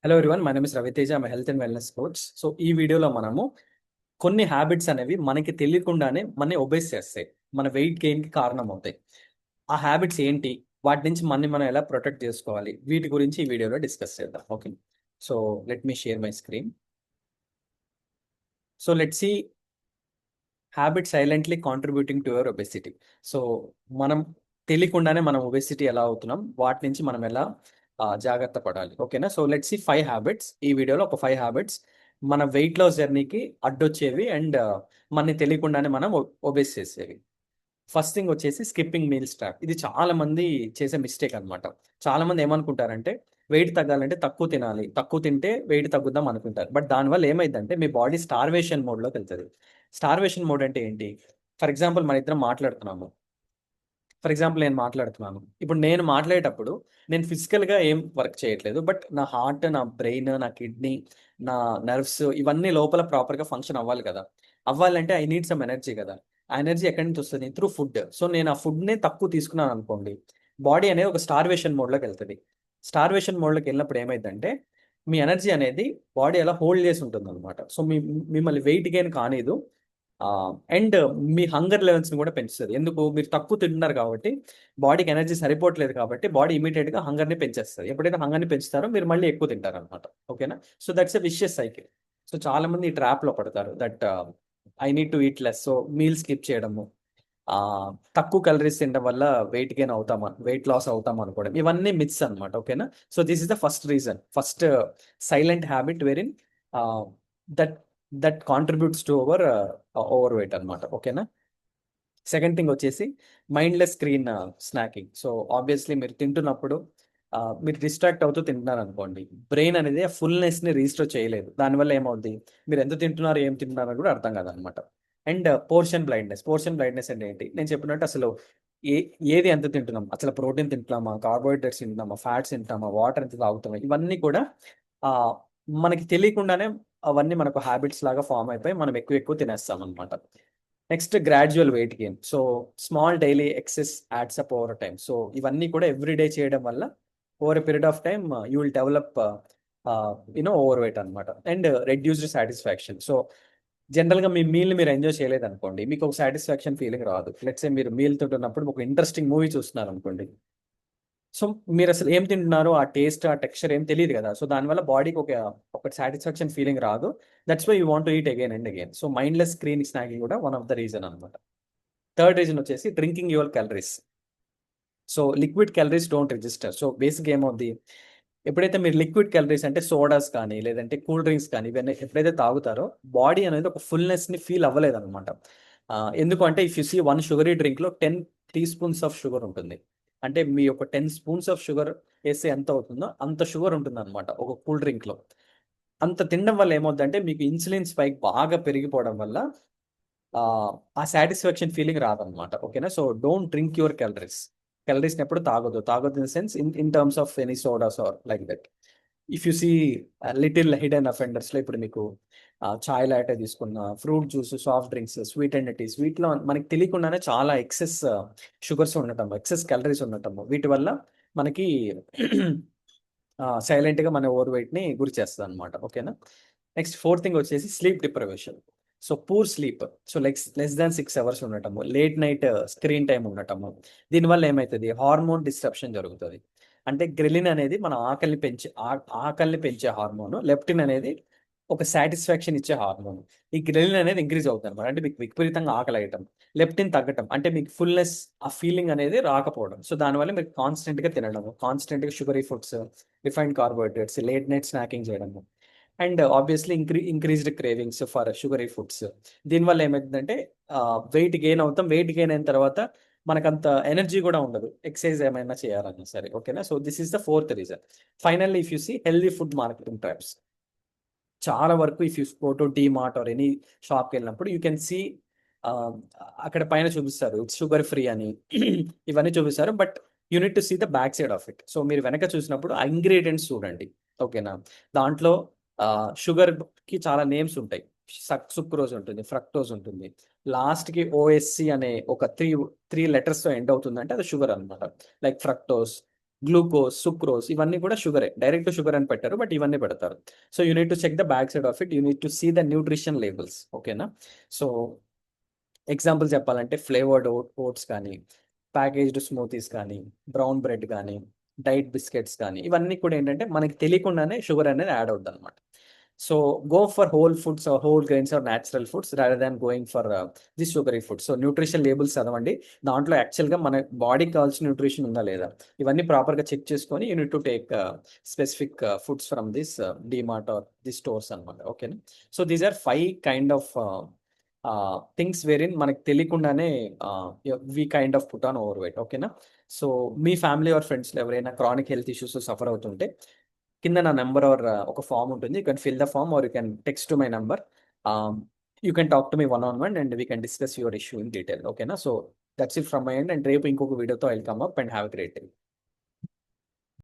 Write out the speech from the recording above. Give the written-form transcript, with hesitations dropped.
Hello everyone, my name is Raviteja. I'm health and wellness coach. So ఈ వీడియోలో మనము కొన్ని హ్యాబిట్స్ అనేవి మనకి తెలియకుండానే మనని ఒబేస్ చేస్తాయి, మన వెయిట్ గెయిన్కి కారణం అవుతాయి. ఆ హ్యాబిట్స్ ఏంటి, వాటి నుంచి మనం ఎలా ప్రొటెక్ట్ చేసుకోవాలి, వీటి గురించి ఈ వీడియోలో డిస్కస్ చేద్దాం. Okay, so let me share my screen. So let see habit silently contributing to your obesity. So మనం తెలియకుండానే మనం ఒబెసిటీ ఎలా అవుతున్నాం, వాటి నుంచి మనం ఎలా జాగ్రత్త పడాలి. ఓకేనా? So let see 5 habits. ఈ వీడియోలో ఒక 5 హ్యాబిట్స్ మన వెయిట్ లాస్ జర్నీకి అడ్డొచ్చేవి అండ్ మనని తెలియకుండానే మనం ఒబేస్ చేసేవి. ఫస్ట్ థింగ్ వచ్చేసి స్కిప్పింగ్ మీల్స్ ట్రాప్. ఇది చాలా మంది చేసే మిస్టేక్ అనమాట. చాలా మంది ఏమనుకుంటారంటే వెయిట్ తగ్గాలంటే తక్కువ తినాలి, తక్కువ తింటే వెయిట్ తగ్గుద్దాం అనుకుంటారు. బట్ దానివల్ల ఏమైందంటే మీ బాడీ స్టార్వేషన్ మోడ్లోకి వెళ్తుంది. స్టార్వేషన్ మోడ్ అంటే ఏంటి? ఫర్ ఎగ్జాంపుల్ మన ఇద్దరం మాట్లాడుతున్నాము. నేను మాట్లాడుతున్నాను. ఇప్పుడు నేను మాట్లాడేటప్పుడు నేను ఫిజికల్గా ఏం వర్క్ చేయట్లేదు, బట్ నా హార్ట్, నా బ్రెయిన్, నా కిడ్నీ, నా నర్వ్స్ ఇవన్నీ లోపల ప్రాపర్గా ఫంక్షన్ అవ్వాలి కదా. అవ్వాలంటే ఐ నీడ్ సమ్ ఎనర్జీ కదా. ఆ ఎనర్జీ ఎక్కడి నుంచి వస్తుంది? Through food. సో నేను ఆ ఫుడ్నే తక్కువ తీసుకున్నాను అనుకోండి, బాడీ అనేది ఒక స్టార్వేషన్ మోడ్లోకి వెళ్తుంది. స్టార్వేషన్ మోడ్లోకి వెళ్ళినప్పుడు ఏమైందంటే మీ ఎనర్జీ అనేది బాడీ అలా హోల్డ్ చేసి ఉంటుంది అనమాట. సో మిమ్మల్ని వెయిట్ గెయిన్ కానీదు. అండ్ మీ హంగర్ లెవెల్స్ని కూడా పెంచుతుంది. ఎందుకు? మీరు తక్కువ తింటున్నారు కాబట్టి, బాడీకి ఎనర్జీ సరిపోవట్లేదు కాబట్టి బాడీ ఇమీడియట్గా హంగర్ని పెంచేస్తుంది. ఎప్పుడైతే హంగర్ని పెంచుతారో మీరు మళ్ళీ ఎక్కువ తింటారు అనమాట. ఓకేనా? So that's a vicious cycle. So చాలా మంది ఈ ట్రాప్లో పడతారు that I need to eat less. So meal skip చేయడము, ఆ, తక్కువ క్యాలరీస్ తినడం వల్ల వెయిట్ గెయిన్ అవుతాం, వెయిట్ లాస్ అవుతాం అనుకోవడం, ఇవన్నీ మిత్స్ అనమాట. ఓకేనా? So this is the first reason, first silent habit wherein that that contributes to our over weight అనమాట. ఓకేనా? సెకండ్ థింగ్ వచ్చేసి mindless screen snacking. So obviously మీరు తింటున్నప్పుడు మీరు డిస్ట్రాక్ట్ అవుతూ తింటున్నారు అనుకోండి, బ్రెయిన్ అనేది ఆ ఫుల్నెస్ని రీస్టోర్ చేయలేదు. దానివల్ల ఏమవుద్ది? మీరు ఎంత తింటున్నారు, ఏం తింటున్నారో కూడా అర్థం కాదనమాట. అండ్ పోర్షన్ బ్లైండ్నెస్ అంటే ఏంటి? నేను చెప్పినట్టు అసలు ఏ ఏది ఎంత తింటున్నాం, అసలు ప్రోటీన్ తింటున్నామా, కార్బోహైడ్రేట్స్ తింటున్నామా, ఫ్యాట్స్ తింటున్నామా, వాటర్ ఎంత తాగుతున్నామా, ఇవన్నీ కూడా ఆ, మనకి తెలియకుండానే అవన్నీ మనకు హ్యాబిట్స్ లాగా ఫామ్ అయిపోయి మనం ఎక్కువ ఎక్కువ తినేస్తాం అనమాట. Next gradual weight gain. So small daily excess adds up over time. So ఇవన్నీ కూడా ఎవ్రీడే చేయడం వల్ల over a period of time you will develop over weight అనమాట. And reduced satisfaction. సో జనరల్గా మీ మీల్ని మీరు ఎంజాయ్ చేయలేదు అనుకోండి, మీకు ఒక సాటిస్ఫాక్షన్ ఫీలింగ్ రాదు. లెట్స్ ఏ మీరు మీల్ తింటున్నప్పుడు ఒక ఇంట్రెస్టింగ్ మూవీ చూస్తున్నారు అనుకోండి, సో మీరు అసలు ఏం తింటున్నారో ఆ టేస్ట్, ఆ టెక్స్చర్ ఏం తెలియదు కదా. సో దానివల్ల బాడీకి ఒక సాటిస్ఫాక్షన్ ఫీలింగ్ రాదు. That's why you want to eat again and again. So mindless screen snacking కూడా వన్ ఆఫ్ ద రీజన్ అనమాట. థర్డ్ రీజన్ వచ్చేసి drinking your calories. So liquid calories don't register. So basic ఏమవుద్ది? ఎప్పుడైతే మీరు liquid calories అంటే sodas కానీ లేదంటే cool drinks కానీ ఇవన్నీ ఎప్పుడైతే తాగుతారో, బాడీ అనేది ఒక ఫుల్నెస్ని ఫీల్ అవ్వలేదు అనమాట. ఎందుకు అంటే if you see one sugary డ్రింక్లో 10 టీ స్పూన్స్ ఆఫ్ షుగర్ ఉంటుంది. అంటే మీ ఒక 10 స్పూన్స్ ఆఫ్ షుగర్ వేస్తే ఎంత అవుతుందో అంత షుగర్ ఉంటుంది అనమాట ఒక కూల్ డ్రింక్లో. అంత తినడం వల్ల ఏమవుతుందంటే మీకు ఇన్సులిన్ స్పైక్ బాగా పెరిగిపోవడం వల్ల ఆ ఆ సాటిస్ఫాక్షన్ ఫీలింగ్ రాదనమాట. ఓకేనా? సో డోంట్ డ్రింక్ యువర్ క్యాలరీస్ని ఎప్పుడు తాగొద్దు in the sense in terms of any sodas or like that. If you see little hidden అఫెండర్స్లో ఇప్పుడు మీకు చాయ్ లాటే తీసుకున్న, fruit juice, soft drinks, sweet and teas, వీటిలో మనకి తెలియకుండానే చాలా ఎక్సెస్ షుగర్స్ ఉండటం, ఎక్సెస్ క్యాలరీస్ ఉండటం, వీటి వల్ల మనకి సైలెంట్గా మన ఓవర్ వెయిట్ని గురి చేస్తుంది అనమాట. ఓకేనా? నెక్స్ట్ ఫోర్త్ థింగ్ వచ్చేసి sleep deprivation. So poor sleep. So less than 6 hours ఉండటము, లేట్ నైట్ స్క్రీన్ టైం ఉండటము, దీనివల్ల ఏమవుతుంది? హార్మోన్ డిస్ట్రప్షన్ జరుగుతుంది. అంటే గ్రెలిన్ అనేది మన ఆకలిని పెంచే హార్మోన్, లెప్టిన్ అనేది ఒక సాటిస్ఫాక్షన్ ఇచ్చే హార్మోన్. ఈ గ్రెలిన్ అనేది ఇంక్రీజ్ అవుతుంది అనమాట. అంటే మీకు విపరీతంగా ఆకలి అయ్యటం, లెప్టిన్ తగ్గటం, అంటే మీకు ఫుల్నెస్ ఆ ఫీలింగ్ అనేది రాకపోవడం. సో దానివల్ల మీరు కాన్స్టెంట్గా తినడము, కాన్స్టెంట్గా sugary foods, refined carbohydrates, late night snacking చేయడము, and obviously increased cravings for sugary foods. దీనివల్ల ఏమవుతుందంటే వెయిట్ గెయిన్ అవుతాం. వెయిట్ గెయిన్ అయిన తర్వాత మనకంత ఎనర్జీ కూడా ఉండదు ఎక్సర్సైజ్ ఏమైనా చేయాలన్నా సరే. ఓకేనా? So this is the fourth reason. Finally if you see healthy food marketing traps. చాలా వరకు if you go to D Mart or any షాప్కి వెళ్ళినప్పుడు యూ కెన్ సీ అక్కడ పైన చూపిస్తారు షుగర్ ఫ్రీ అని ఇవన్నీ చూపిస్తారు. But you need to see the back side of it. So మీరు వెనక చూసినప్పుడు ఆ ఇంగ్రీడియంట్స్ చూడండి. ఓకేనా? దాంట్లో షుగర్కి చాలా నేమ్స్ ఉంటాయి. సుక్రోజ్ ఉంటుంది, ఫ్రక్టోజ్ ఉంటుంది, లాస్ట్కి ఓఎస్సి అనే ఒక త్రీ త్రీ లెటర్స్తో ఎండ్ అవుతుందంటే అది షుగర్ అనమాట. లైక్ ఫ్రక్టోస్, గ్లూకోజ్, సుక్రోజ్ ఇవన్నీ కూడా షుగరే. డైరెక్ట్ షుగర్ అని పెట్టారు, బట్ ఇవన్నీ పెడతారు. So you need to check the back side of it. You need to see the nutrition labels. ఓకేనా? సో ఎగ్జాంపుల్ చెప్పాలంటే ఫ్లేవర్డ్ ఓట్స్ కానీ, ప్యాకేజ్డ్ స్మూతీస్ కానీ, బ్రౌన్ బ్రెడ్ కానీ, డైట్ బిస్కెట్స్ కానీ, ఇవన్నీ కూడా ఏంటంటే మనకి తెలియకుండానే షుగర్ అనేది యాడ్ అవుద్ది అనమాట. So go for whole foods or whole grains or natural foods rather than going for this sugary foods. So nutrition labels చదవండి. దాంట్లో యాక్చువల్గా మన బాడీకి కావాల్సిన న్యూట్రిషన్ ఉందా లేదా, ఇవన్నీ ప్రాపర్గా చెక్ చేసుకొని you need to take specific foods from this DMart or the stores అనమాట. ఓకేనా? So these are 5 kind of things wherein మనకు తెలియకుండానే we kind of put on over weight. ఓకేనా? సో మీ ఫ్యామిలీ ఆర్ ఫ్రెండ్స్లో ఎవరైనా క్రానిక్ హెల్త్ ఇష్యూస్ సఫర్ అవుతుంటే కింద నా నెంబర్ ఆర్ ఒక ఫామ్ ఉంటుంది. You can fill the form or you can text to my number. You can talk to me one on one and we can discuss your issue in detail. ఓకేనా? So that's it from my end. And రేపు ఇంకొక వీడియోతో I'll come up and have a great day.